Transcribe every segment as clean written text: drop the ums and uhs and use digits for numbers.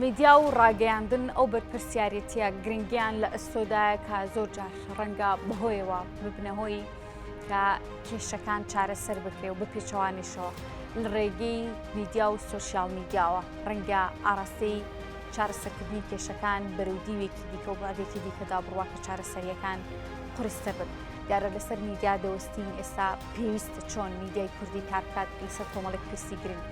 میدیا و ڕاگەیاندن ئەو بەرپرسیارەتیە گرنگیان لە ئەستۆدایە کە زۆر جار ڕەنگە بەهۆیەوە ببنەهۆی کە کێشەکان چارەسەر بکرێ و بپێچەوانیشەوە لە ڕێگەی میدیا و سۆشیال میدیاوە ڕەنگە ئاراستەی چارەسەرکردنی کێشەکان بەرەودیوێکی دیکە و بابێکی دیکەدا بڕوا کە چارەسەریەکان قورستە بن. دیارە لەسەر میدیا دەوەستین ئێستا پێویستە چۆن میدیای کوردی کار بکات لەسەر کۆمەڵێک پرسی گرنگ.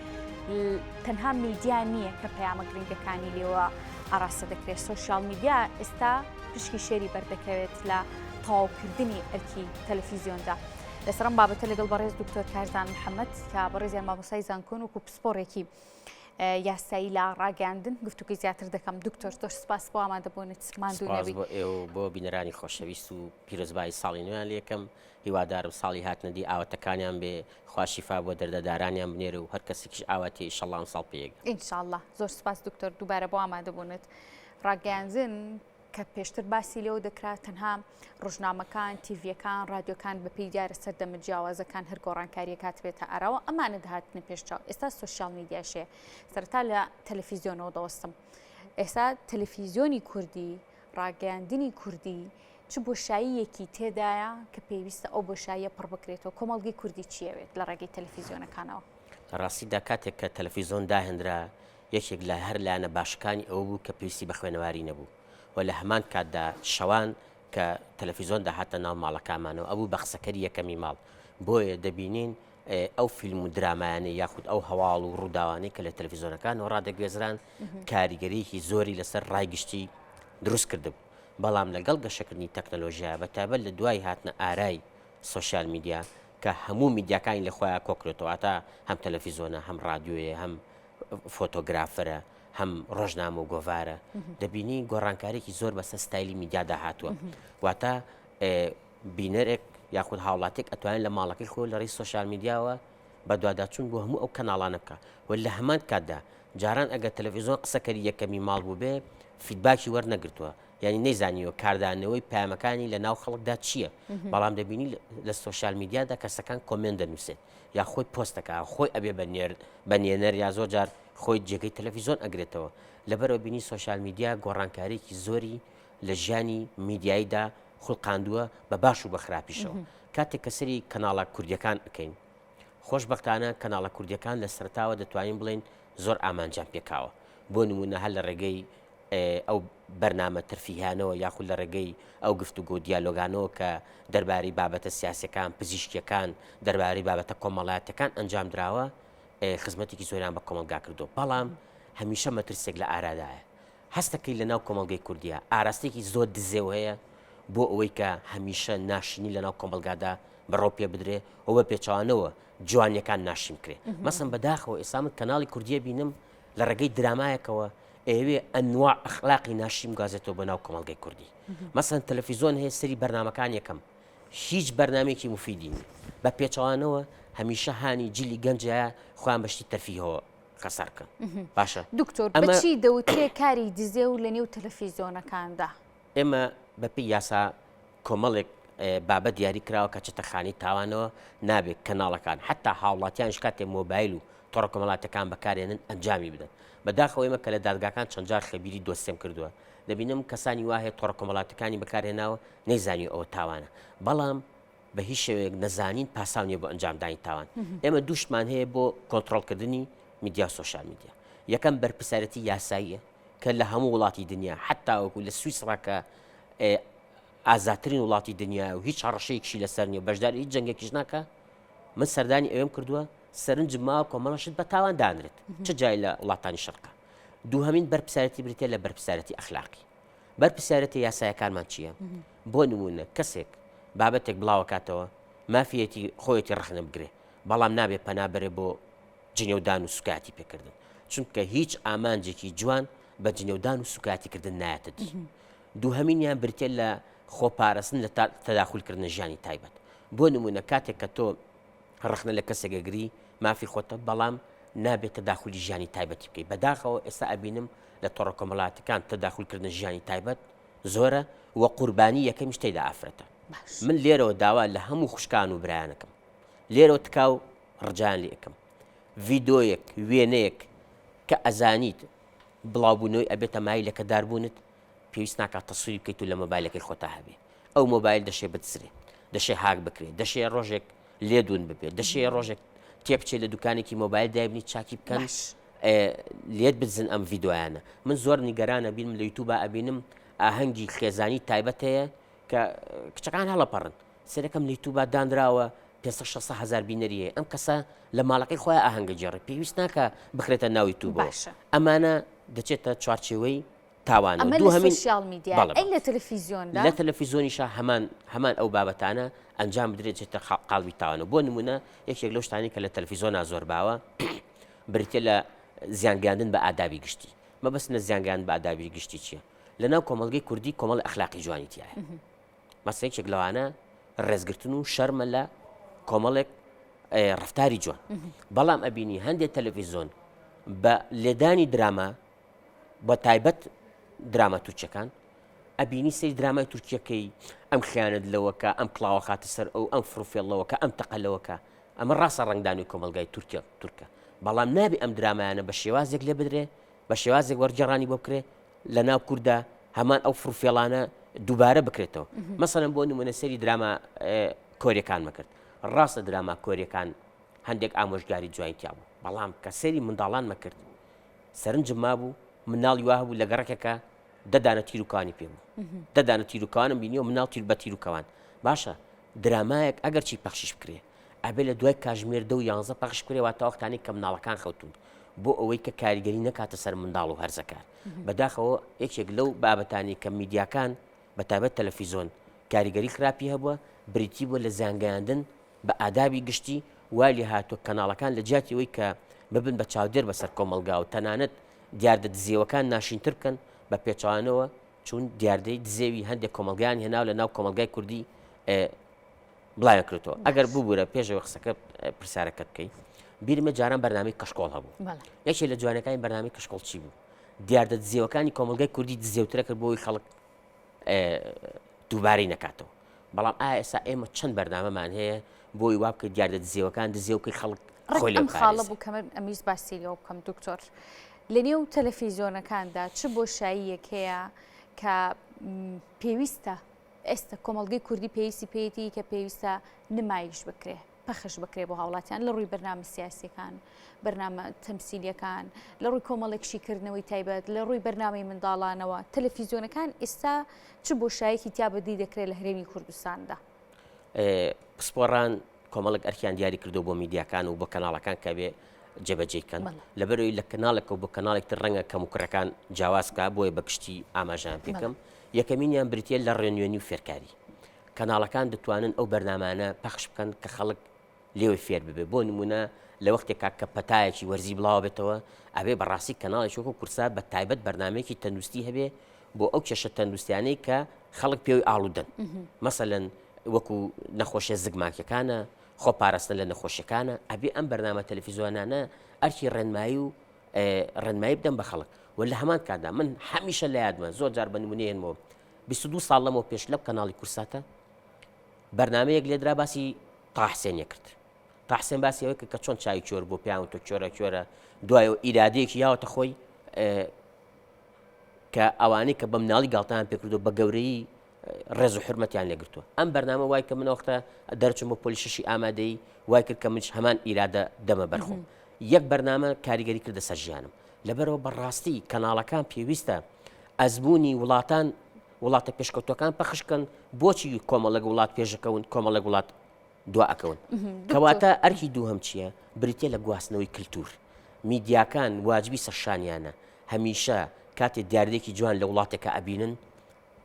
تەنها میدیا نییە کە پەیامە گرنگەکانی لێوە ئاراستە دەکرێت. سۆشیال میدیا ئێستا پشکی شێری بەردەکەوێت لە تەواوکردنی ئەرکی تەلەڤیزیۆندا. لەسەرم بابەتە لەگەڵ بەڕێز دکتۆر کارزان محەممەد کە بەڕێزیان مامۆستای زانکۆن وکو پسپۆڕێکی یاسایی لە ڕاگەاندن گفتوگوی زیاتر دەکەم. دکتۆر زۆر سپاس بۆ ئامادەبوونت ماندوو بۆ بینەرانی خۆشەویست و پیرۆزبایی ساڵی نوێیان لە یەکەم هیوادار و ساڵی هاتنەدی ئاوەتەکانیان بێ خواشیفا بۆ دەردەدارانیان بنێرە و هەر کەسێکیش ئاواتی ئینشەڵڵا ساڵ پێیەک. ئینشاءڵڵا زۆر سپاس دکتۆر دووبارە بۆ ئامادەبوونت. ڕاگەیاندن کە پێشتر باسی لێو دەکرات تەنها ڕۆژنامەکان، تیڤیەکان، رادیۆکان بەپێی دیارە سەردەمە جیاوازەکان هەر گۆڕانکاریە کات بێتە ئەراوە ئەمانە دەهاتنە پێشچاو. ئێستا سۆشیال میدیاشەیە. سەرەتا لە تەلەڤیزیۆنەوە دەوەستم. ئێستا تەلەڤیزیۆنی کوردی، ڕاگەیاندنی کوردی چ بۆشاییەکی تێدایە کە پێویستە ئەو بۆشاییە پڕ بکرێتەوە؟ کۆمەڵگەی کوردی چیەوێت لە ڕێگەی تەلەڤیزیۆنەکانەوە؟ ڕاستیدا کاتێک کە تەلەڤیزۆن داهێنرا یەکێک لە هەر لایەنە باشەکانی ئەو بوو کە پێویستی بە خوێنەواری نەبوو و لە هەمان کاتدا شەوان کە تەلەڤیزۆن داهاتە ناو ماڵەکانمانەوە ئەبوو بە قسەکەری یەکەمی ماڵ. بۆیە دەبینین ئەو فیلم و درامایانە یاخود ئەو هەواڵ و ڕووداوانەی کە لە تەلەڤیزۆنەکانەوە ڕادەگوێزران کاریگەریەکی زۆری لەسەر ڕایگشتی دروست کردبوو. بەڵام لەگەڵ گەشەکردنی تەکنەلۆژیا بەتابەت لە دوای هاتنە ئارای سۆشیال میدیا کە هەموو میدیاکانی لە خۆیان کۆکرێتەوە تا هەم تەلەڤیزۆنە، هەم رادیۆیە، هەم فۆتۆگرافەرە، هەم ڕۆژنامە و گۆڤارە، دەبینی گۆڕانکارێکی زۆر بەسەر ستایلی میدیادا هاتووە. واتە بینەرێک یاخود هاوڵاتێک ئەتوانێت لە ماڵەکەی خۆ لە ڕێی سۆشیال میدیاوە بە دوواداچوون بۆ هەموو ئەو کەناڵانە بکە و لە هەمان کاتدا جاران ئەگەر تەلەڤیزۆن قسەکەری یەکەمی ماڵ بوو بێ فیدباکی وەرنەگرتووە، یعنی نەیزانیوە کاردانەوەی پامەکانی لە ناو خەڵکدا چییە. بەڵام دەبینی لە سۆشیال میدیادا کەسەکان کۆمنت دەنووسێت یا خۆی پۆستەکە خۆی ئەبێ بەنێنەر یا زۆر جار خۆی جێگەی تەلەڤیزۆن ئەگرێتەوە. لەبەرەوە بینی سۆشیال میدیا گۆڕانکاریی زۆری لە ژیانی میدیاییدا خوڵقاندووە بە باش و بە خراپیشەوە. کاتێک کە سەری کەناڵە کوردیەکان ئەکەین، خۆشبەختانە کەناڵە کوردیەکان لە سەرتاوە دەتوانین بڵێن زۆر ئامانجان پێکاوە. بۆ نمونە هەر لە ڕێگەی ئەو بەرنامە ترفیهانەوە یاخود لە ڕێگەی ئەو گفتوگۆ دیالۆگانەوە کە دەربارەی بابەتە سیاسەکان، پزیشکیەکان، دەربارەی بابەتە کۆمەڵایەتەکان ئەنجام دراوە، خزمەتێکی زۆریان بە کۆمەلگا کردو. بەڵام هەمیشە مەترسێک لە ئارادایە. هەستەکەی لە ناو کۆمەلگەی کوردیە ئاراستێکی زۆر دزێو هەیە بۆ ئەوەی کە هەمیشە ناشینی لە ناو کۆمەلگادا بەڕۆ پێ بدرێ و بە پێچوانەوە جوانیەکان ناشیم کرێ. مەسەن بەداخەوە ئێسامت کەناڵی کوردیە بینم لە ڕێگەی درامایەکەوە ئێوێ ئەنواع ئەخلاقی ناشیم گازێتەوە بە ناو کۆمەلگەی کوردی. مەسەن تەلەڤیزۆن هەیە سەری بەرنامەکان یەکەم هیچ بەرنامێکی مفیدی نیە، بە پێچەوانەوە هەمیشە هانی جلی گەنجایە خۆیان بەشتی تەرفیهەوە خەسارکەن. باشە دکتۆر بەچی دەوترێ کاری دزێ و لە نێو تەلەڤیزۆنەکاندا؟ ئێمە بەپێی یاسا کۆمەڵێک بابەت دیاری کراوە کە چەتەخانی تاوانەوە نابێت کەناڵەکان حتا هاوڵاتیان کاتێ مۆبایل و تۆڕە کۆمەڵاتەکان بەکارێنن ئەنجامی بدەن. بەداخەوە ئێمە کە لە دادگاکان چەند جار خەبیری دۆستێم کردووە، دەبینم کەسانی وایە تۆڕە کۆمەڵاتەکانی بەکارهێناوە نەیزانی ئەوە تاوانە، بەڵام بە هیچ شێوەیەک نەزانین پاساو نیە بۆ ئەنجامدانی تاوان. ئێمە دووشمان هەیە بۆ کۆنتڕۆڵکردنی میدیا سۆشیال میدیا. یەکەم بەرپرسارەتی یاساییە کە لە هەموو وڵاتی دنیا حتا وەکو لە سویسڕا کە ئازاترین وڵاتی دنیا و هیچ هەڕەشەیەکشی لەسەر نیە بەشداری هیچ جەنگێکیش ناکە. من سەردانی ئەوێم کردووە سەرنجم ماوە کۆمەڵەشت بە تاوان دانرێت چ جای لە وڵاتانی شەرقا. دووهەمین بەرپرسارەتی بریتە لە بەرپرسارەتی ئەخلاقی. بەرپرسارەتی یاسایەکانمان چییە؟ بۆ نمونە کەسێک بابەتێک بڵاوکاتەوە مافیەتی خۆیەتی ڕخنە بگرێ، بەڵام نابێت پەنابەرێ بۆ جنێودان و سوکاتی پێکردن، چونکە هیچ ئامانجێکی جوان بە جنێودان و سوکاتیکردن نایەتە دی. دووهەمینیان بریتێ لە خۆپارەستن لە تەداخولکردنە ژیانی تایبەت. بۆ نمونە کاتێک کە تۆ ڕخنە لە کەسێکەگری مافی خۆتە، بەڵام نابێت تەداخولی ژیانی تایبەتی بکەیت. بەداخەوە ئێستا ئەبینم لە تۆڕە کۆمەڵاتەکان تەداخولکردنە ژیانی تایبەت زۆرە وە قوربانی یەکەمیش تێدا ئافرەتە. من لێرەوە داوا لە هەموو خوشکان و برایانەکەم لێرەوە تکاو ڕجان لێ یەکەم ڤیدۆیەک وێنەیەک کە ئەزانیت بڵاوبوونەوەی ئەبێتە مای لەکەداربوونت پێویست ناکات تەسووری بکەیت و لە مۆبایلەکەی خۆتا هەبێ ئەو مۆبایل دەشێ بتسرێ دەشێ هاک بکرێت دەشێ ڕۆژێک لێدون ببێت دەشێ ڕۆژێک تێبچێت لە دوکانێکی مۆبایل دابنی چاکی بکەن لێت بزن ئەم ڤیددیویانە من زۆر نیگەرانە بینم لە یوتوبە ئەبینم ئاهەنگی خێزانی تایبەت هەیە کە کچەکان هەڵەپەڕن سەرەکەم لە یوتوبە دانراوە 500 هزار بینەریە ئەم کەسە لە ماڵەکەی خۆیان ئاهەنگە جێڕێ پێویست ناکە بخرێتە ناو یوتوبە ئەمانە دەچێتە چوارچێوەی تاوانە دوو هەمین سوسیال میدیا ئەی لە تەلەڤیزیۆندا لە تەلەڤیزیۆنیشە هەمان ئەو بابەتانە ئەنجام بدرێت چێتە قاڵبی تاوانە بۆ نمونە یەکێک لەو شتانی کە لە تەلەڤیزیۆنا زۆر باوە بریتێ لە زیانگەاندن بە ئادابی گشتی مەبەست لە زیانگەاندن بە ئادابی گشتی چییە لەناو کۆمەڵگەی کوردی کۆمەڵ ئەخلاقی جوانی تایە مەسەلەیەکێک لەوانە ڕێزگرتن و شەرمە لە کۆمەڵێک ڕفتاری جوان بەڵام ئەبینی هەندێک تەلەڤیزیۆن بە لێدانی دراما بە تایبەت دراما تورکیەکان ئەبینی سەری درامای تورکیەکەی ئەم خیانەت لەوەکە ئەم کڵاوە خاتە سەر ئەو ئەم فرۆفێڵەوەکە ئەم تەقەلەوەکە ئەمە ڕاستە ڕنگدانی کۆمەلگای تورکە بەڵام نابێ ئەم درامایانە بە شێوازێک لێ بدرێ بە شێوازێک وەرجێڕانی بۆ بکرێ لە ناو کووردا هەمان ئەو فرۆفێڵانە دووبارە بکرێتەوە مەسەڵەن بۆ نمونە سەری دراما کۆریەکان مەکرد ڕاستە دراما کۆریەکان هەندێک ئامۆژگاری جوانتیا بوو بەڵام کە سەری منداڵان مەکرد سەرنجم مابوو مناڵی وا هەبوو لە گەڕەکێکە دەدانە تیرروکانی پێ بوو دەدانە تیرروکانم بینیەوە مناڵ تیر بە تیرروکەوان باشە درامایەک ئەگەر چی پەخشیش بکرێ ئەبێ لە دوای کاژمێر 10 و 11 پەخش بکرێ واتە وەختانی کە مناڵەکان خەوتون بۆ ئەوەی کە کاریگەری نەکاتە سەر منداڵ و هەرزەکار بەداخەوە یەکێک لەو بابەتانی کە میدیاکان بە تایبەت تەلەڤیزیۆن کاریگەری خراپی هەبووە بریتی بووە لە زیانگەاندن بە ئادابی گشتی وای هاتووە کەناڵەکان لە جیاتیەوەی کە ببن بە چاودێر بەسەر کۆمەلگا و تەنانەت دیاردە دزیەوەکان ناشینتر بکەن بە پێچوانەوە چون دیاردەی دزێوی هەندێک کۆمەلگایان هێناو لە ناو کۆمەلگای کوردی بڵاویان کردەوە ئەگەر ببوورە پێشەوە قسەکە پرسیارەکە بکەی بیرمە جاران بەرنامەی کەشکۆڵ هەبوو یەکێک لە جوانەکانی بەرنامەی کەشکۆڵ چی بوو دیاردە دزیەوەکانی کۆمەلگای کوردی دزێوترە کرد بۆی خەڵک دووبارەی نەکاتەوە بەڵام ئایا ئێستا ئێمە چەند بەرنامەمان هەیە بۆی وا بکە دیاردە دزیەوەکان دزێوکەی خەڵک خۆی لێ خاڵە بوو کەمە ئەمیز باسیریەوە بکەم دکتۆر لە نێو تەلەڤیزیۆنەکاندا چ بۆشاییەک هەیە کە پێویستە ئێستا کۆمەڵگەی کوردی پێویستی پێیەتی کە پێویستە نمایش بکرێ پەخش بکرێ بۆ هاوڵاتیان لە ڕووی بەرنامە سیاسیەکان بەرنامە تەمسیلیەکان لە ڕووی کۆمەڵێکشیکردنەوەی تایبەت لە ڕووی بەرنامەی منداڵانەوە تەلەڤیزیۆنەکان ئێستا چ بۆشایەکی تیابەدی دەکرێت لە هەرێمی کوردستاندا پسپۆڕان کۆمەڵک ئەرکیان دیاری کردو بۆ میدیاکان و بۆ کەناڵەکان کە بێ جێبەجێکەن لەبەرەوەی لە کەناڵێکە و بۆ کەناڵێکتر ڕەنگە کەم و کوڕەکان جیاوازکە بۆیە بە پشتی ئاماژیان پێکەم یەکەمینیان بریتە لە ڕێنوێنی و فێرکاری کەناڵەکان دەتوانن ئەو بەرنامانە پەخش بکەن کە خەڵک لێوە فێر ببێ بۆ نمونە لە وەختێکا کە پەتایەکی وەرزی بڵاو بێتەوە ئەبێ بەڕاستی کەناڵی شۆکە کورسا بە تایبەت بەرنمەیەکی تەندروستی هەبێ بۆ ئەو کێشە تەندروستیانەی کە خەڵک پێوەی ئاڵودەن مەسەلەن وەکو نەخۆشیە زگماکیەکانە خۆ پاراستن لە نەخۆشیەکانە ئەبێ ئەم بەرنامە تەلەڤیزیۆنانە ئەرکی ڕێنمایی و ڕێنمایی بدەن بە خەڵک و لە هەمان کادا من هەمیشە لە یادمە زۆر جار بە نمونەیەنەوە 22 ساڵ لەمەوە پێش لەو کەناڵی کورساتە بەرنامەیەک لێدرا باسی تاحسێنیە کرد تاحسێن باسی ئەوەی کە چۆن چاوی چۆر بۆ پیاوە تۆ چۆرە دوایەوە ئیرادەیەکی یاوەتە خۆی کە ئەوانەی کە بە مناڵی گاڵتەیان پێکردو بە گەورەی ڕێز و حرمەتیان لێگرتووە ئەم بەرنامە وای کە منەوەختە دەرچم بۆ پۆلیشەشی ئامادەی وای کرد کە منش هەمان ئیرادە دەمە بەرخۆم یەک بەرنامە کاریگەری کردە سەر ژیانم لەبەرەوە بەڕاستی کەناڵەکان پێویستە ئەزمموی وڵاتان وڵاتە پێشکەوتەکان پەخشکەن بۆچی کۆمەڵک وڵات پێشەکەون کۆمەڵک وڵات دواکەون کەواتە ئەرکی دووهەم چییە بریتێ لە گواستنەوەی کللتور میدیاکان واجبی سەرشانیانە هەمیشە کاتێک دیاردێکی جوان لە وڵاتێکە ئەبینن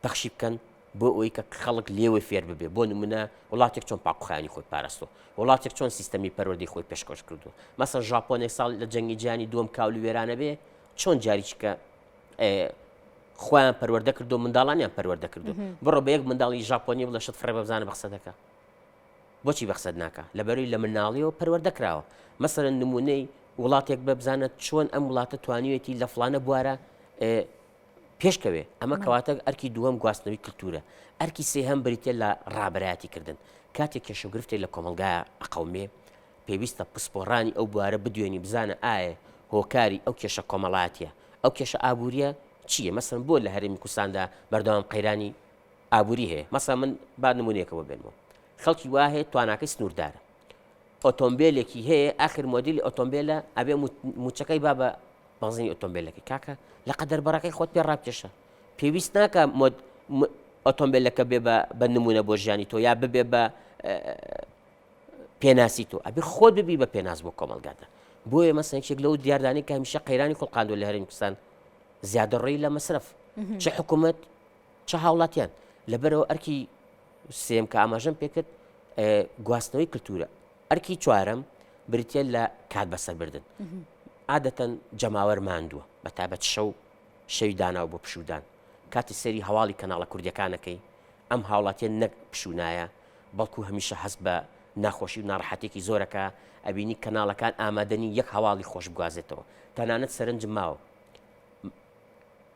پەخشی بکەن بۆ ئەوەی کە خەڵک لێوە فێر ببێ بۆ نمونە وڵاتێک چۆن پاقوخانی خۆی پاراستۆ وڵاتێک چۆن سیستەمی پەروەردەی خۆی پێشکەش کردو مەسەڵ ژاپۆنێک ساڵ لە جەنگی جیهانی دووەم کاولی وێرانە بێ چۆن جاریچکە خۆیان پەروەردە کردو منداڵانیان پەروەردە کردو بڕۆ بە یەک منداڵی ژاپۆنی بڵە شت فڕێ بەبزانە بەخسە دەکە بۆچی بەخسەد ناکە لەبەروی لە مناڵیەوە پەروەردە کراوە مەسەرەن نمونەی وڵاتێک ببزانە چۆن ئەم وڵاتە توانیوێتی لە فلانە بوارە پێشکەوێ ئەمە کەواتە ئەرکی دووەم گواستنەوەی کللتورە ئەرکی سێهەم بریتێ لە ڕابەتی کردن کاتێک کێشەگرفتێک لە کۆمەلگایە ئەقەومێ پێویستە پسپۆڕانی ئەو بوارە بدوێنی بزانە ئایا هۆکاری ئەو کێشە کۆمەڵاتیە ئەو کێشە ئابوووریە چییە؟ مەسەن بۆ لە هەرێمی کوردستاندا بەردەوام قەیرانی ئابووری هەیە. مەسا من با نمونەیەکەوە بێنمەوە، خەڵکی وا هەیە تواناکەی سنووردارە، ئۆتۆمبیلێکی هەیە ئاخر مۆدیلی ئۆتۆمبیلە ئەبێ موچەکەی با بە بەنزینی ئۆتۆمبیلەکەی کاکە لە قەدەر بەڕەکەی خۆت پێ ڕابکێشە، پێویست ناکە ئۆتۆمبیلەکە بێ بە نمونە بۆ ژیانی تۆ یا ببێ بە پێناسی تۆ، ئەبێ خۆت ببی بە پێناز بۆ کۆمەلگادا. بۆیە مەسەنێک لەو دیاردانی کە هەمیشە قەیرانی کوڵقاندوە لە هەرێمی کوردستان زیادە ڕێی لە مەسرف چه حکوومەت چه هاوڵاتیان. لەبەرەوە ئەرکی سێم کە ئاماژەم پێکرد گواستنەوەی کللتورە. ئەرکی چوارەم بریتە لە کات بەسەربردن. عادەتەن جەماوەر ماندووە بە تایبەت شەوی داناو بۆ پشودان، کاتی سەری هەواڵی کەناڵە کوردیەکانەکەی ئەم هاوڵاتیان نەک پشوونایە، بەڵکو هەمیشە هەست بە ناخۆشی و ناڕەحەتێکی زۆرەکە، ئەبینی کەناڵەکان ئامادەنی یەک هەواڵی خۆش بگوازێتەوە. تەنانەت سەرنجم ماوە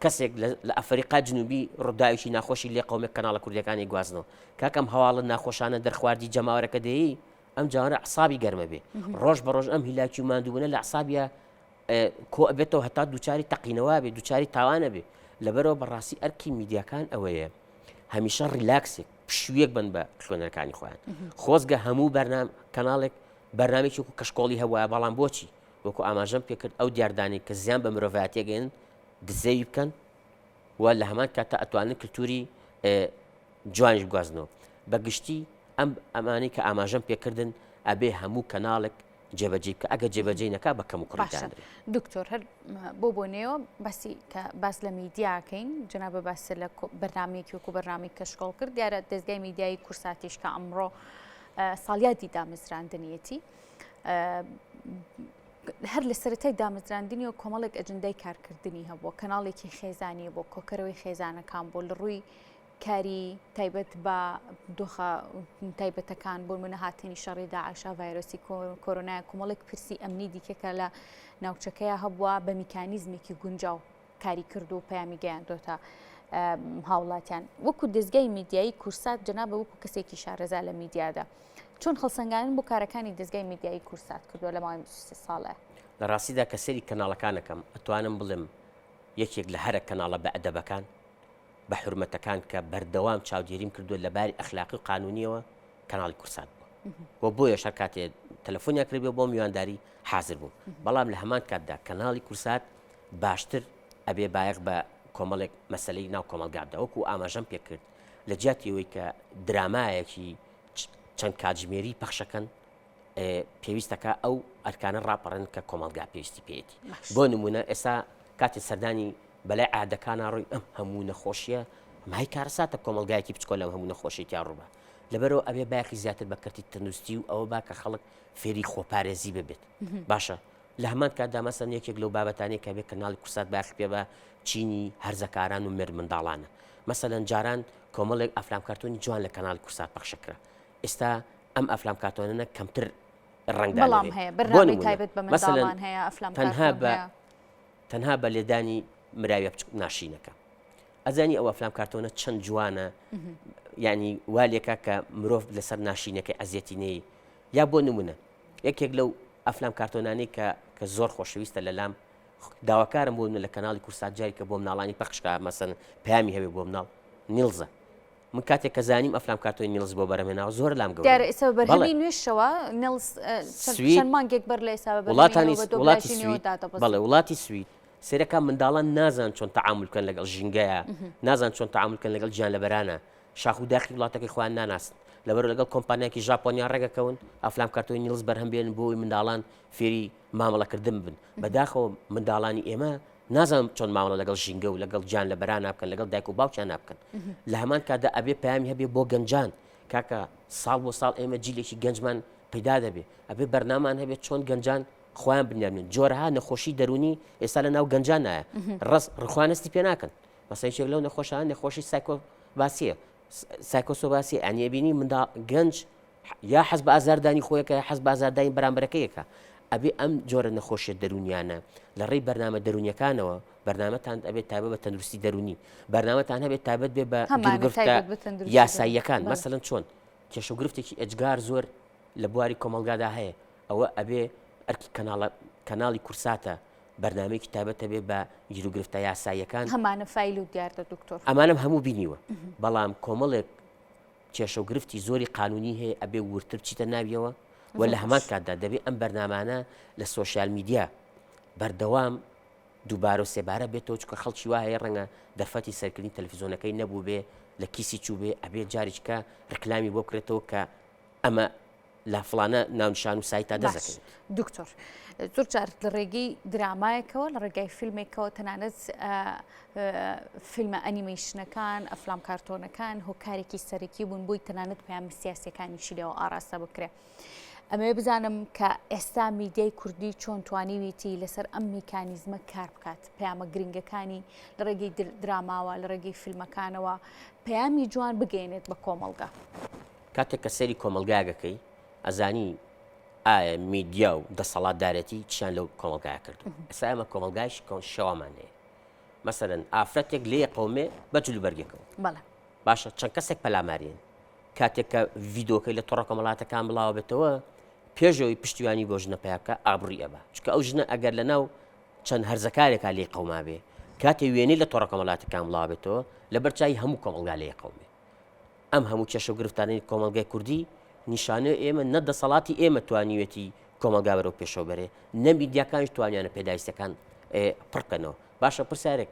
کەسێک لە ئەفریقا جنوبی ڕووداویی ناخۆشی لێ قەومێک کەناڵە کوردیەکانی گوازنەوە، کاکەم هەواڵە ناخۆشانە دەرخواردی جەماوەرەکە دەیە ئەم جاوانە عسابی گەرمە بێ، ڕۆژ بە ڕۆژ ئەم هیلاکی و ماندووبوونە لە عسابیە کۆ ئەبێتەوە هەتا دووچاری تەقینەوە بێ، دووچاری تاوانە بێ. لەبەرەوە بەڕاستی ئەرکی میدیاکان ئەوەیە هەمیشە ڕیلاکسێک پشوویەک بن بە خوێنەرەکانی خۆیان. خۆزگە هەموو کەناڵێک بەرنامێکی وەکو کەشکۆڵی هەوایە، بەڵام بۆچی وەکو ئاماژەم پێکرد ئەو دیاردانی کە زیان بە مرۆڤایەتیەگەن دزەوی بکەن و لە هەمان کاتە ئەتوانن کللتوری جوانیش بگوازنەوە. بەگشتی ئەمانەی کە ئاماژەم پێکردن ئەبێ هەموو کەناڵێک جێبەجێ بکە، ئەگە جێبەجێ نەکا بە کەم و کوڕیدان. دکتۆر هەر بۆ نێەوە باسی کە باس لە میدیاکەین جناب باس لە بەرنامەیەکی وەکو بەرنامی کەشکۆڵ کرد، دیارە دەستگای میدیایی کورساتیش کە ئەمڕۆ ساڵیادی دامەزراندنیەتی هەر لە سەرەتای دامەزراندنی و کۆمەڵێک ئەجندای کارکردنی هەبووە، کەناڵێکی خێزانی بۆ کۆکەرەوەی خێزانەکان بۆ لە ڕووی کاری تایبەت بە دۆخە تایبەتەکان بۆ منە هاتنی شەڕی داعش ڤایرۆسی کۆرۆنای کۆمەڵێک پرسی ئەمنی دیکەکە لە ناوچەکەیە هەبووە بە میکانیزمێکی گونجاو کاری کرد و پەیامی گەیاندۆتە هاوڵاتیان. وەکو دەستگای میدیایی کورسات جەنابە وەکو کەسێکی شارەزا لە میدیادا چۆن هەڵسەنگاندن بۆ کارەکانی دەستگای میدیایی کورسات کردووە لە ماوەی 23 ساڵە؟ لە ڕاستیدا کە سەری کەناڵەکانەکەم ئەتوانم بڵێم یەکێک لە هەرە کەناڵە بە ئەدەبەکان بە حرمەتەکان کە بەردەوام چاودێریم کردووە لەباری ئەخلاقی و قانونیەوە کەناڵی کورسات بوو. بۆیە شەر کاتێ تەلەفۆنیا کردبێ بۆ میوانداری حاضر بوو، بەڵام لە هەمان کاتدا کەناڵی کورسات باشتر ئەبێ بایەق بە کۆمەڵێک مەسەلەی ناو کۆمەلگابدا. وەکو ئاماژەم پێکرد لە جیاتیەوەی کە درامایەکی چەند کاتژمێری پەخشەکەن پێویستەکە ئەو ئەرکانە ڕاپەڕن کە کۆمەلگا پێویستی پێێتی. بۆ نمونە ئێستا کاتی سەردانی بەلای عادەکانە ڕووی ئەم هەموو نەخۆشیە مای کارەساتە کۆمەلگایەکی بچکۆ لەم هەموو نەخۆشی تیا ڕووبە. لەبەرەوە ئەبێ باەخی زیاتر بە کەرتی تەندروستی و ئەوە با کە خەڵک فێری خۆپارێزی ببێت. باشە لە هەمان کاتدا مەسەن یەکێک لەو بابەتانەیە کە بێت کەناڵی کورسات باەخی پێ بە چینی هەرزەکاران و مرد منداڵانە. مەسەلەن جاران کۆمەڵێک ئەفلام کارتۆنی جوان لە کەناڵی کورسات پەخشەکرا. ئێستا ئەم ئەفلام کارتۆنە کەمتر ڕنگدان هەیە، بەرنامەی تایبەت بە منداڵان هەیە، ئەفلام تەنها بە لێدانی مراویە بچووک ناشینەکە. ئەزانی ئەو ئەفلام کارتۆنە چەند جوانە، یعنی والێکە کە مرۆڤ لەسەر ناشینەکەی ئەزیەتینەی. یا بۆ نمونە یەکێک لەو ئەفلام کارتۆنانەی کە زۆر خۆشەویستە لەلام داواکارم بۆ لە کەناڵی کورسات جاری کە بۆ مناڵانی پەخشکە مەسەن پەیامی هەبێ بۆ مناڵ نیلزە. من کاتێک کە زانیم ئەفلام کارتۆنی نیلز بۆ بەرەمێناوە زۆر لام گەورە. دیارە ئێستا بەرهەمی نوێشەوە چەند مانگێک بەر لە ئێستا بەڵێ وڵاتی سوید سێرەکە منداڵان نازان چۆن تەعامل بکەن لەگەڵ ژینگەیە، نازان چۆن تەعامل بکەن لەگەڵ گیانلەبەرانە، شاخ و داخی وڵاتەکەی خۆیان ناناسن. لەبەر لەگەڵ کۆمپانیاکی ژاپۆنیا ڕێگەکەون ئەفلام کارتۆنی نیلز بەرهەم بێنن بۆی منداڵان فێری مامەڵەکردن بن. بەداخەوە منداڵانی ئێمە نازانم چۆن ماوەڵە لەگەڵ ژینگە و لەگەڵ گیانلەبەران نابکەن، لەگەڵ دایک و باوکیان نابکەن. لە هەمان کاتدا ئەبێ پەیامی هەبێ بۆ گەنجان کاکە ساڵ بۆ ساڵ ئێمە جیلێکی گەنجمان پەیدا دەبێ، ئەبێ بەرنامان هەبێت چۆن گەنجان خۆیان بنیامێن. جۆرەها نەخۆشی دەرونی ئێستا لە ناو گەنجان نایە، ڕست ڕخوانستی پێ ناکەن. مەسەلێک لەو نەخۆشیان نەخۆشی سایکۆباسیە، سایکۆسۆباسی ئەنیە بینی منداڵ گەنج یا حەز بە ئازاردانی خۆیەکە یا حەز بە ئازاردانی بەرامبەرەکەیەکە. ئەبێ ئەم جۆرە نەخۆشیە دەرونیانە لە ڕێی بەرنامە دەرونیەکانەوە بەرنامەتان ئەبێت تایبەت بە تەندروستی دەرونی، بەرنامەتان هەبێت تایبەت بێ بە گرفتە یاساییەکان. مەسەلەن چۆن کێشە و گرفتێکی ئەجگار زۆر لە بواری کۆمەلگادا هەیە، ئەوە ئەبێ ئەرکی کەناڵی کورساتە بەرنامەیەکی تایبەتە بێ بە گیرروگرفتە یاساییەکان هەمانە فیل و دیاردە دکتۆر ئەمانم هەموو بینیوە بەڵام کۆمەڵێک کێشە و گرفتی زۆری قانونی هەیە ئەبێ ورتر چیتە ناویەوە و لە هەمان کاتدا دەبێت ئەم بەرنامانە لە سۆشیال میدیا بەردەوام دووبارە و سێبارە بێتەوە چکە خەڵکی وا هەیە ڕەنگە دەرفەتی سەرکردنی تەلەڤیزۆنەکەی نەبوو بێ لە کیسی چوو بێ ئەبێ جارێککە ڕکلامی بۆ بکرێتەوە کە ئەمە لە فڵانە ناونشان و سایتا دەزەکەن. دکتۆر زۆر جار لە ڕێگەی درامایەکەوە لە ڕێگای فیلمێکەوە تەنانەت فیلمە ئەنیمەیشنەکان ئەفلام کارتۆنەکان هۆکارێکی سەرەکی بوون بۆی تەنانەت پەیامی سیاسیەکانیشی لێەوە ئاراستە بکرێ. ئەمەوێ بزانم کە ئێستا میدیای کوردی چۆن توانیویەتی لەسەر ئەم میکانیزمە کار بکات پەیامە گرنگەکانی لە ڕێگەی دراماوە لە ڕێگەی فیلمەکانەوە پەیامی جوان بگەێنێت بە کۆمەڵگا. کاتێک کە سەری کۆمەلگاگەکەی ئەزانی ئایا میدیا و دەسەڵاتدارەتی چیان لەو کۆمەلگای کردو ئەسا ئەمە کۆمەلگایش شەوامان هەیە مەسەرەن ئافرەتێک لێ قەومێ بە جلوبەرگێکەوە باشە چەند کەسێک پەلامارێن کاتێک کە ڤیدۆکەی لە تۆڕە کۆمەڵاتەکان بڵاو بێتەوە پێشەوەی پشتیوانی بۆ ژنە پیاکە ئابڕی ئەبە چکە ئەو ژنە ئەگەر لە ناو چەند هەرزەکارێکا لێ قەوما بێ کاتێ وێنەی لە تۆڕە کۆمەڵاتەکان بڵاو بێتەوە لە بەرچای هەموو کۆمەلگا لێ قەومێ ئەم هەموو کێشە و گرفتانەی کۆمەلگای کوردی نیشانە ئێمە نەدەسەڵاتی ئێمە توانیوێتی کۆمەلگا بەرەو پێشەوە بەرێ نە میدیاکانش توانیانە پێداویستەکان پڕکەنەوە باشە پرسیارێک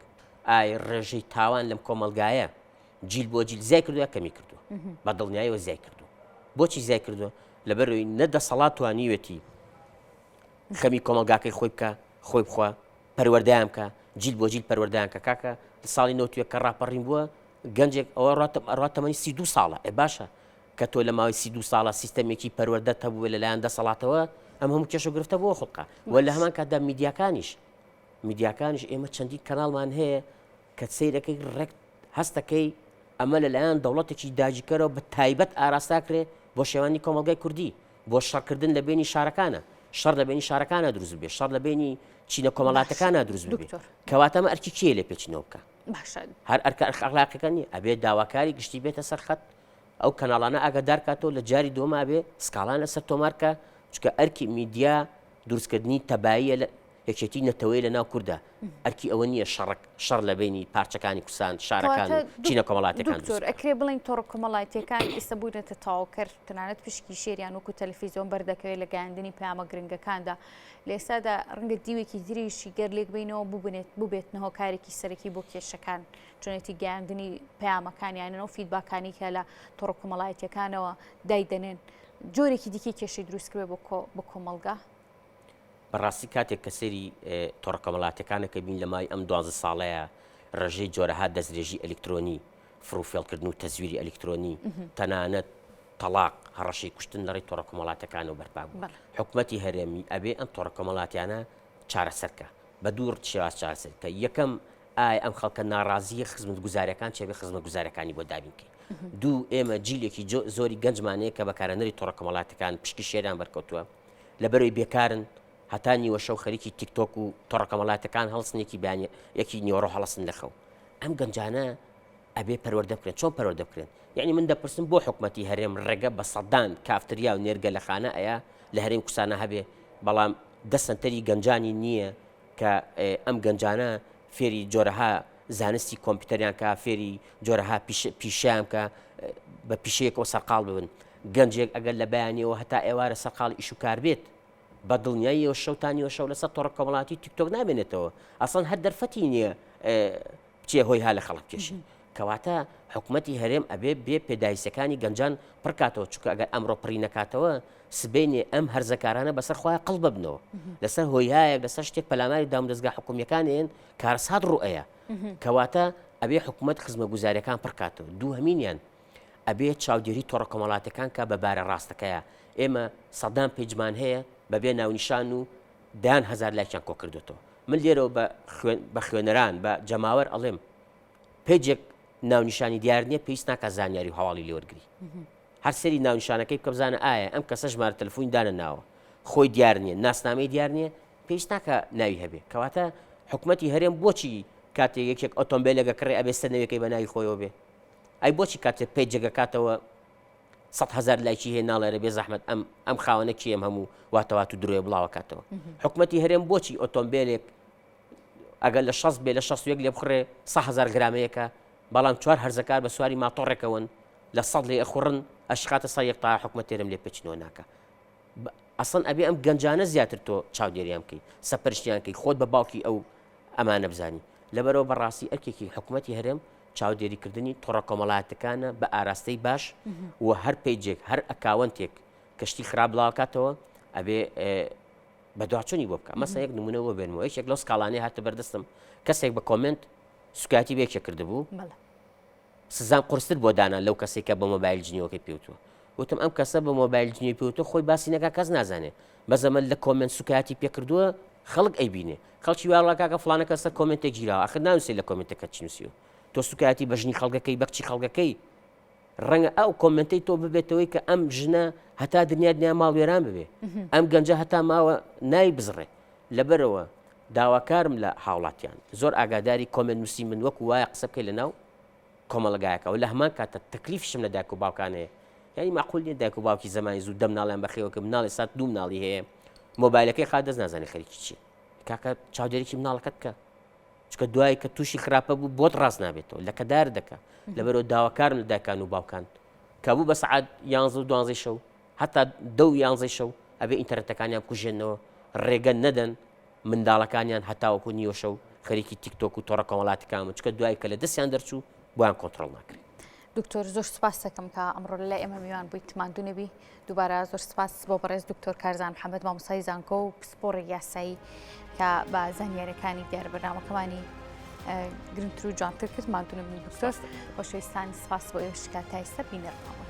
ئای ڕێژەی تاوان لەم کۆمەلگایە جیل بۆ جیل زیای کردووە کەمی کردووە بە دڵنیاییەوە زیای کردووە بۆچی زیای کردووە لەبەرەوەی نەدەسەڵات توانیوێتی خەمی کۆمەلگاکەی خۆی بکە خۆی بخوا پەروەردەیان بکە جیل بۆ جیل پەروەردەیان کە کاکە لە ساڵی 90 کە ڕاپەڕین بووە گەنجێک ئەوە ڕاتەمەنی 32 ساڵە باشە کە تۆ لە ماوەی 32 ساڵە سیستەمێکی پەروەردەت هەبووە لەلایەن دەسەڵاتەوە ئەم هەموو کێشە و گرفتە بۆ خڵقا وە لە هەمان کاتدا میدیاکانیش ئێمە چەندی کەناڵمان هەیە کە سەیرەکەی ڕێک هەستەکەی ئەمە لەلایەن دەوڵەتێکی داگیرکەرەوە بە تایبەت ئاراستاکرێ بۆ شێوانی کۆمەلگای کوردی بۆ شەڕکردن لە بینی شارەکانە شەڕ لە بینی شارەکانە دروست بێ شەڕ لە بینی چینە کۆمەڵاتەکانە دروست بێ کەواتەمە ئەرکی کێ لێ پێچینەوە بکە هەر ئەرکە ئەخلاقیەکە نیە ئەبێ داواکاری گشتی بێتە سەرخەت ئەو کەناڵانە ئاگادار کاتەوە لە جاری دۆما بێ سکاڵان لەسەر تۆمارکە چکە ئەرکی میدیا دروستکردنی تەباییە لە یەکێتی نەتەوەی لە ناو کووردا ئەرکی ئەوە نییە شەڕ لە بینی پارچەکانی کوردستان شارەکان چینە کۆمەڵاتەکان ئەکرێ بڵین تۆڕە کۆمەڵایەتیەکان ئێستا بوونەتە تاواکەر تەنانەت پشکی شێریان وەکو تەلەڤیزۆن بەردەکەوێت لە گەیاندنی پەیامە گرنگەکاندا لە ئێستادا ڕەنگە دیوێکی دیریشی گەر لێک بینەوە ببێتنە هۆکارێکی سەرەکی بۆ کێشەکان چۆنێتی گەیاندنی پەیامەکانیانەوە فیدباکانی کە لە تۆڕە کۆمەڵایەتیەکانەوە دایدەنێن جۆرێکی دیکەی کێشەی دروستکرێ بۆ کۆمەلگا بەڕاستی کاتێک کە سەری تۆڕە کۆمەڵاتەکانەکە بین لە مای ئەم 12 ساڵەیە ڕێژەی جۆرەها دەستدرێژی ئەلکترۆنی فڕوفێڵکردن و تەزویری ئەلکترۆنی تەنانەت تەلاق هەڕەشەی کوشتن لەڕێی تۆڕە کۆمەڵاتەکانەوە بەرپا بوو حکوومەتی هەرێمی ئەبێ ئەم تۆڕە کۆمەڵاتیانە چارەسەرکە بە دوور شێواز چارەسەرکە یەکەم ئایا ئەم خەڵکە ناڕازیە خزمەت گوزاریەکان چێبێ خزمەت گوزاریەکانی بۆ دابینکەی دوو ئێمە جیلێکی زۆری گەنجمانەیە کە بەکارهێنەری تۆڕە کۆمەڵاتەکان پشکی شێریان بەرکەوتووە لەبەرەوەی بێکارن هەتا نیوە شەو خەریکی تیکتۆک و تۆڕە کۆمەڵاتەکان هەڵسنێکی یەکی نیوەڕۆ هەڵسن لەخەو ئەم گەنجانە ئەبێ پەروەردە بکرێن چۆن پەروەردە بکرێن یعنی من دەپرسم بۆ حکوومەتی هەرێم ڕێگە بە سەدان کافتریا و نێرگە لە خانە ئەیە لە هەرێم کوردستانە هەبێ بەڵام دەسەنتەری گەنجانی نییە کە ئەم گەنجانە فێری جۆرەها زانستی کۆمپیوتەریان کە فێری جۆرەها پیشیان کە بە پیشەیەکەوە سەرقاڵ ببن گەنجێک ئەگەر لە بەیانیەوە هەتا ئێوارە سەرقاڵ ئیش و کار بێت بە دڵنیاییەوە شەوتانیەوە شەو لەسەر تۆڕە کۆمەڵاتی تیکتۆک نامێنێتەوە ئەسڵەن هەر دەرفەتی نییە بچێ هۆی ها لە خەڵک کێشی کەواتە حکوومەتی هەرێم ئەبێ بێ پێداویستەکانی گەنجان پڕکاتەوە چکە ئەگەر ئەمڕۆ پڕی نەکاتەوە سبەینێ ئەم هەرزەکارانە بەسەر خۆیان قڵ ببنەوە لەسەر هۆیهایەک لەسەر شتێک پەلاماری دامدەستگا حکوومیەکانیان کارسات ڕوئەیە کەواتە ئەبێ حکوومەت خزمەت گوزاریەکان پڕکاتەوە دوو هەمینیان ئەبێ چاودێری تۆڕە کۆمەڵاتەکان کە بەبارە ڕاستەکەیە ئێمە سەدان پێیجمان هەیە بەبێ ناونیشان و دایان هەزار لایکیان کۆ کردوێتەوە من لێرەوە بە خوێنەران بە جەماوەر ئەڵێم پێجێک ناونیشانی دیار نییە پێویست ناکە زانیاری هەواڵی لێوەرگری هەر سەری ناونیشانەکەی بکە بزانە ئایا ئەم کەسە ژمارە تەلەفۆنی دانە ناوە خۆی دیار نییە ناسنامەی دیار نییە پێویست ناکە ناوی هەبێ کەواتە حکوومەتی هەرێم بۆچی کاتێک یەکێک ئۆتۆمبیلێکە کڕێ ئەبێ سەرنەوەکەی بە ناوی خۆیەوە بێ ئەی بۆچی کاتێک پێجێگە کاتەوە 100,000 لایکی هەیە ناڵێرە بێ زەحمەت ئەم خاوەنە کێم هەموو واتەوات و درۆیە بڵاوە کاتەوە حکوومەتی هەرێم بۆچی ئۆتۆمبیلێک ئەگەر لە 6 بێ لە 61 لێ بخڕێ 100,000 گرامەیەکە بەڵام 4 هەرزەکار بە سواری ماتۆڕێکەوەن لە 100 لێ ئەخوڕن ئەشقاتە سایەک تا حکومەت تێرم لێ پێچنەوە ناکە ئەسڵەن ئەبێ ئەم گەنجانە زیاتر تۆ چاودێریان بکەی سەپەرشتیانکەی خۆت بە باوکی ئەو ئەمانە بزانی لەبەرەوە بەڕاستی ئەرکێکی حکوومەتی هەرێم چاودێریکردنی تۆڕە کۆمەڵایەتەکانە بە ئاراستەی باش و هەر پیجێک هەر ئەکاونتێک کەشتی خراپ بڵاوکاتەوە ئەبێ بە دواچوونی بۆ بکە مەسا یەک نمونەوە بێنەوە یەکێک لەو سکاڵانەی هاتە بەردەستم کەسێک بە کۆمنت سوکاتی بێکێک کردبوو سزان قورستر بۆ دانا لەو کەسێکە بە مۆبایل جنیەوەکەی پێوتوە وتم ئەم کەسە بە مۆبایل جنی پێوتە خۆی باسی نەکە کەس نازانێ بەزەمە لە کۆمنت سوکاتی پێکردووە خەڵک ئەیبینێ خەڵکی وڵاکاکە فلانە کەسە کۆمنتێک گیراوە ئاخر ناوسێ لە کۆمنتەکە چی نووسیوە تۆ سوکاتی بەژنی خەڵگەکەی بەکچی خەڵگەکەی ڕەنگە ئەو کۆمنتەی تۆ ببێتەوەی کە ئەم ژنە هەتا دنیا ماڵوێران ببێ ئەم گەنجە هەتا ماوە نای بزڕێ لەبەرەوە داواکارم لە هاوڵاتیان زۆر ئاگاداری کۆمنت نووسی من وەکو وایە قسە بکەی لەناو کۆمەڵگایەکەەوە لە هەمان کاتە تەکلیفشم لە دایک و باوکانەیە یعنی ماقول نیە دایک و باوکی زمانی زوو دەم ناڵیان بەخێوەکە مناڵی سات دوو مناڵی هەیە مۆبایلەکەی خا دەست نازانێ خەریکی چی کاکە چاودێرێکی مناڵەکەت بکە چکە دوای کە تووشی خراپە بوو بۆت ڕاست نابێتەوە لە کەدار دەکە لەبەرەوە داواکارم لە دایکان و باوکان کە بوو بە سەعات 11 و 12 شەو هەتا 10 و 11 شەو ئەبێ ئینتەرنێتەکانیان بکوژێنەوە ڕێگە نەدەن منداڵەکانیان هەتاوەکو نیوە شەو خەریکی تیکتۆک و تۆڕە کۆمەڵاتەکانمە چکە دوای کە لە دەستیان دەرچوو بۆیان کۆنتڕۆڵ ناکرێت دکتۆر زۆر سپاس دەکەم کە ئەمڕۆ لە ئێمە میوان بوویت ماندوونەبی دووبارە زۆر سپاس بۆ بەڕێز دکتۆر کارزان محەممەد مامۆستای زانکۆ و پسپۆڕی یاسایی کە بە زانیاریەکانی دیارە بەرنامەکەمانی گرنگتر و جوانتر کرد ماندوونم دکتۆر خۆشەویستانی سپاس بۆ ئێوە شکات تا ئێستا بینەرمەوە